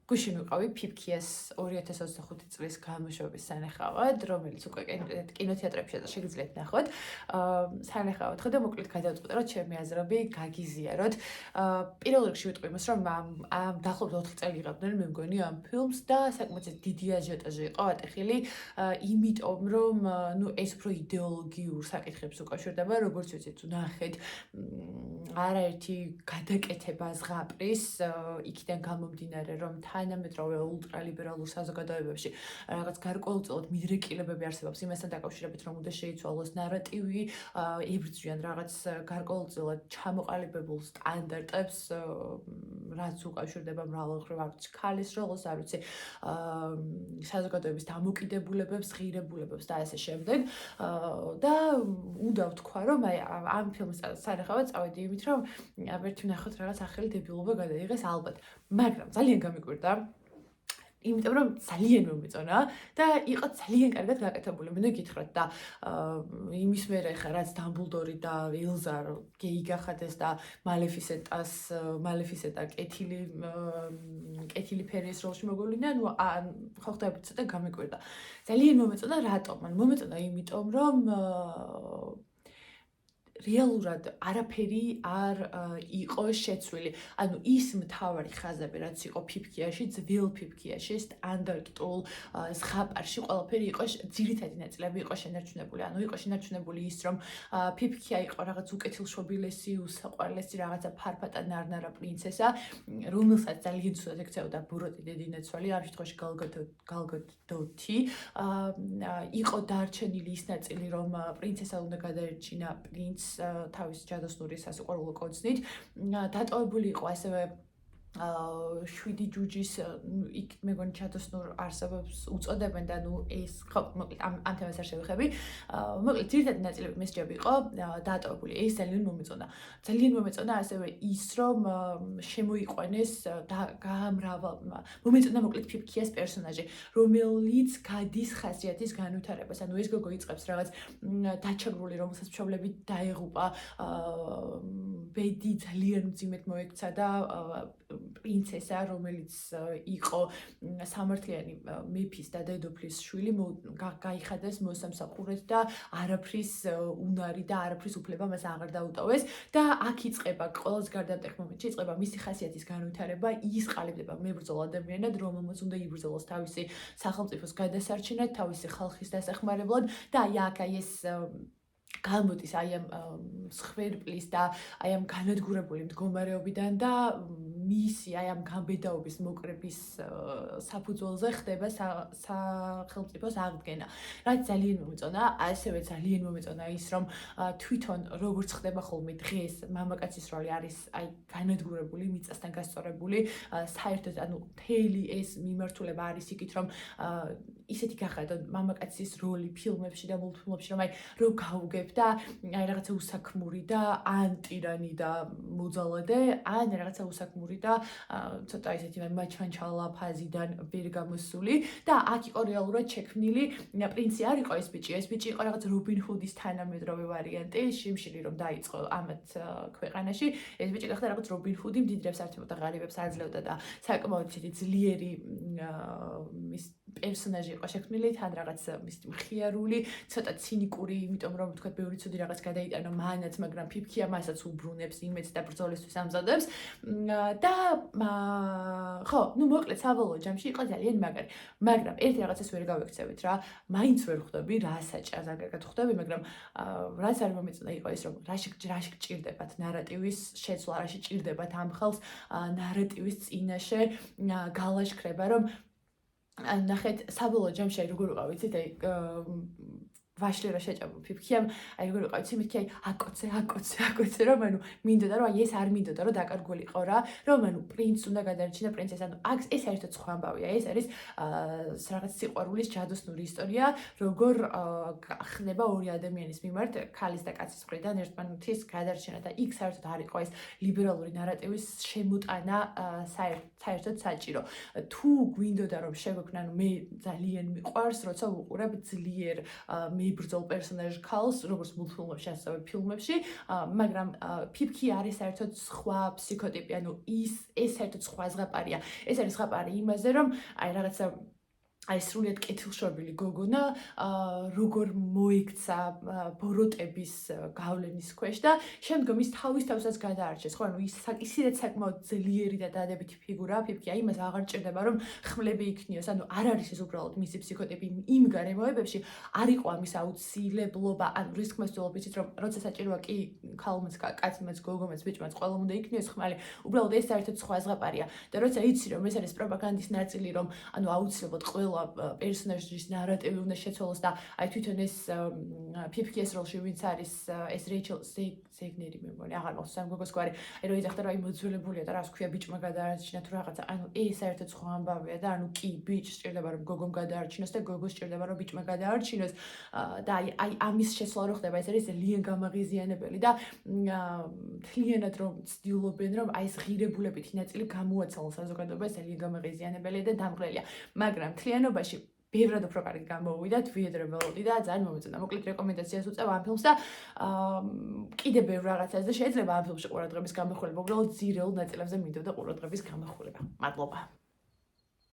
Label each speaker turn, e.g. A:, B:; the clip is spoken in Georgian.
A: გუშინ ვიყავი ფიფქიას 2025 წლის გამოშვების სანახავად, რომელიც უკვე კინოთეატრებში და შეგიძლიათ ნახოთ. სანახავად ხო და მოკლედ გადავწყვიტე, რომ ჩემი აზრები გაგიზიაროთ. პირველ რიგში ვიტყვი იმას, რომ ამ დაახლოებით 4 წელი იღებდნენ მე მგონი ამ ფილმს და საკმაოდ დიდი აჟიოტაჟი იყო ატეხილი, იმიტომ რომ ეს უფრო იდეოლოგიურ საკითხებს უკავშირდება, როგორც ვიცით, ნახეთ არაერთი გადაკეთება ზღაპრის, იქიდან გამომდინარე, რომ თანამედროვე ულტრალიბერალურ საზოგადოებებში რაღაც გარკვეულწილად მიდრეკილებები არსებობს იმასთან დაკავშირებით, რომ უნდა შეიცვალოს ნარატივი, იბრძვიან რაღაც გარკვეულწილად ჩამოყალიბებულ სტანდარტებს, რაც უკავშირდება მრავალმხრივ არც ქალის როლს, არ ვიცი, საზოგადოების დამოკიდებულებებს, ღირებულებებს და ასე შემდეგ. და უნდა ვთქვა, რომ აი ამ ფილმის სანახავად წავედი იმით, რომ ერთი ვნახოთ რაღაც ახალი დებილობა გადაიღეს ალბათ, მაგრამ ძალიან გამიკვირდა. იმიტომ რომ ძალიან მომეწონა და იყო ძალიან კარგად გაკეთებული. მინდა გითხრათ და იმის მერე ხა რაც დამბლდორი და ელზა გეი გახადეს და მალეფისეტა კეთილი ფერის როლში მოგვივლინა, ნუ ხო ხდებით ცოტა გამიკვირდა. ძალიან მომეწონა, რატომ? მან მომეწონა იმიტომ რომ რეალურად არაფერი არ იყო შეცვლილი. ანუ ის მთავარი ხაზები, რაც იყო ფიფქიაში, ძველ ფიფქიაში, სტანდარტულ ზღაპარში, ყველაფერი იყო ძირითადი ნაწილები იყო შენარჩუნებული. ანუ იყო შენარჩუნებული ის, რომ ფიფქია იყო რაღაც უკეთილშობილესი, უსაყვარლესი, რაღაცა ფარფატა ნარნარა პრინცესა, რომელსაც ძალიან ცუდად ექცეოდა ბუროტი დედინაცვალი, ამ შემთხვევაში გალგადოთი. იყო დარჩენილი ის ნაწილი, რომ პრინცესა უნდა გადაერჩინა პრინცს თავის ჯადოსნური სასიყვარულო კოცნით. დატოვებული იყო ასევე 7 ჯუჯის იქ მეგონი ჯადოსნურ არსებობს უწოდებენ და ნუ ეს ხო მოკლედ ამ თემას არ შევეხები. მოკლედ ძირითადი ნაწილები მესჯები იყო დატოვებული. ეს ძალიან მომეწონა. ძალიან მომეწონა ასევე ის, რომ შემოიყვანეს და მომეწონა მოკლედ ფიფქიას პერსონაჟი, რომელიც გადის ხასიათის განვითარებას. ანუ ეს გოგო იწყებს რაღაც დაჩაგრული, რომელსაც მშობლები დაეღუპა, ბედი ძალიან მძიმედ მოექცა და პრინცესა, რომელიც იყო სამართლიანი მეფის და დედოფლის შვილი, გაიხადეს მოსამსახურედ და არაფრის უნარი და არაფრის უფლება მას აღარ დაუტოვეს და აქ იწყება ყველაზე გარდამტეხ მომენტში იწყება მისი ხასიათის განვითარება, ის ყალიბდება მებრძოლ ადამიანად, რომელმაც უნდა იბრძოლოს თავისი სახელმწიფოს გადასარჩენად, თავისი ხალხის დასახმარებლად და აქ ეს გამოდის აი ამ მსხვერპლის და აი ამ განადგურებული მდგომარეობიდან და მისი აი ამ გამბედაობის მოკრების საფუძველზე ხდება სახელმწიფოს აღდგენა. რაც ძალიან მომეწონა, ასევე ძალიან მომეწონა ის, რომ თვითონ როგორც ხდება ხოლმე დღეს მამაკაცის როლი არის აი განადგურებული, მიწასთან გასწორებული, საერთოდ ანუ მთელი ეს მიმართულება არის იქით, რომ ისეთი გახადოთ მამაკაცის როლი ფილმებში და მულტფილმებში, რომ აი რო გაუგებ და აი რაღაცა უსაქმური და ანტირანი და მოძალადე, ან რაღაცა უსაქმური და ცოტა ისეთი მაჩვანჩალა ფაზიდან ვერ გამოსული და აქ იყო რეალურად შექმნილი პრინცი არ იყო ეს ბიჭი იყო რაღაც რობინ ჰუდის თანამედროვე ვარიანტი, შიმშილი რომ დაიწყო ამათ ქვეყანაში, ეს ბიჭი გახდა რაღაც რობინ ჰუდი, მდიდრებს ართმევდა, ღარიბებს აძლევდა და საკმაოდ ისეთი ძლიერი ის პერსონაჟი იყო შექმნილი, თან რაღაც მხიარული, ცოტა ცინიკური, იმიტომ რომ თქვა ბევრი ცუდი რაღაც გადაიტანა მანაც, მაგრამ ფიფქია მასაც უბრუნებს იმედს და ბრძოლისთვის ამზადებს და ხო, ნუ მოკლედ საბოლოო ჯამში იყო ძალიან მაგარი, მაგრამ ერთი რაღაცას ვერ გავექცევით რა, მაინც ვერ ხვდები რა საჭას აგერგად ხვდები, მაგრამ რაც არ მომეწონა იყო ის, რომ რაში გჭირდებათ ნარატივის შეცვლა, რაში ჭირდებათ ამ ხალხს ნარატივის წინაშე გალაშქრება, რომ ნახეთ საბოლოო ჯამში აი როგორ ვიყავ ვიცით აი ვაშლი რა შეჭამო ფიფქიამ აი როგორ ვიყავ ვიცი მეთქი აი აკოცე რომ ანუ მინდოდა რომ აი ეს არ მინდოდა რომ დაკარგულიყო რა რომ ანუ პრინცს უნდა გადარჩინა პრინცესა ანუ აქ ეს საერთოდ სხვა ამბავია ეს არის რაღაც სიყვარულის ჯადოსნური ისტორია როგორ ხდება ორი ადამიანის მიმართ ქალის და კაცის მხრიდან ერთმანეთის გადარჩენა და იქ საერთოდ არ იყო ეს ლიბერალური ნარატივის შემოტანა საერთოდ საჭირო თუ გვინდოდა რომ შეგოქნა ანუ მე ძალიან მიყვარს როცა ვუყურებ ძლიერ მებრძოლ პერსონაჟ ქალს, როგორც მულტფილმებში, ასევე ფილმებში, მაგრამ ფიფქი არის საერთოდ სხვა ფსიქოტიპი, ანუ ეს საერთოდ სხვა ზღაპარია. ეს არის ზღაპარი იმაზე, რომ აი რაღაცა აი სრულიად კეთილშობილი გოგონა როგორ მოიქცა ბოროტების გავლენის ქვეშ და შემდგომ ის თავის თავსაც გადაარჩეს, ხო, ანუ ისედაც საკმაოდ ძლიერი და დადებითი ფიგურაა ფიფქი, აი იმას აღარ ჭირდება რომ ხმლები იქნიოს, ანუ არ არის ეს უბრალოდ მისი ფსიქოტიპი იმ გარემოებებში, არ იყო ამის აუცილებლობა, ანუ რისკმეს ვთვალობ, იცით რომ როცა საჭიროა კი ქალმაც, კაცმაც, გოგომაც, ბიჭმაც, ყველამ უნდა იქნიოს ხმალი, უბრალოდ ეს საერთოდ სხვა ზღაპარია და როცა იცი რომ ეს არის პროპაგანდის ნაწილი, რომ ანუ აუცილებლად ყველა პერსონაჟის ნარატივი უნდა შეცვალოს და აი თვითონ ეს ფიფქის როლში ვინც არის ეს რეიჩელ ზეგნერი მე მგონი აღარ მახსოვს ამ გოგოს გვარი აი რომ ეძახდა რომ აი მოძველებულია და რა ვქვია ბიჭმა გადაარჩინა თუ რაღაცა ანუ ეს საერთოდ სხვა ამბავია და ანუ კი ბიჭს სჭირდება რომ გოგომ გადაარჩინოს და გოგოს სჭირდება რომ ბიჭმა გადაარჩინოს და აი ამის შეცვლა რო ხდება ეს არის ძალიან გამაღიზიანებელი და მთლიანად რომ ცდილობენ რომ აი ეს ღირებულებითი ნაწილი გამოაცალონ საზოგადოებას ძალიან გამაღიზიანებელია და დამღლელია მაგრამ მთლიანობაში ბევრად უფრო კარგი გამოვიდათ ვიდრე ველოდი და ძალიან მომეწონა. მოკლედ რეკომენდაციას უწევ ამ ფილმს და კიდე ბევრ რაღაცას და შეიძლება ამ ფილმში ყურადღების გამახვილება, უბრალოდ ძირეულ ნაწილებზე მინდოდა ყურადღების გამახვილება. მადლობა.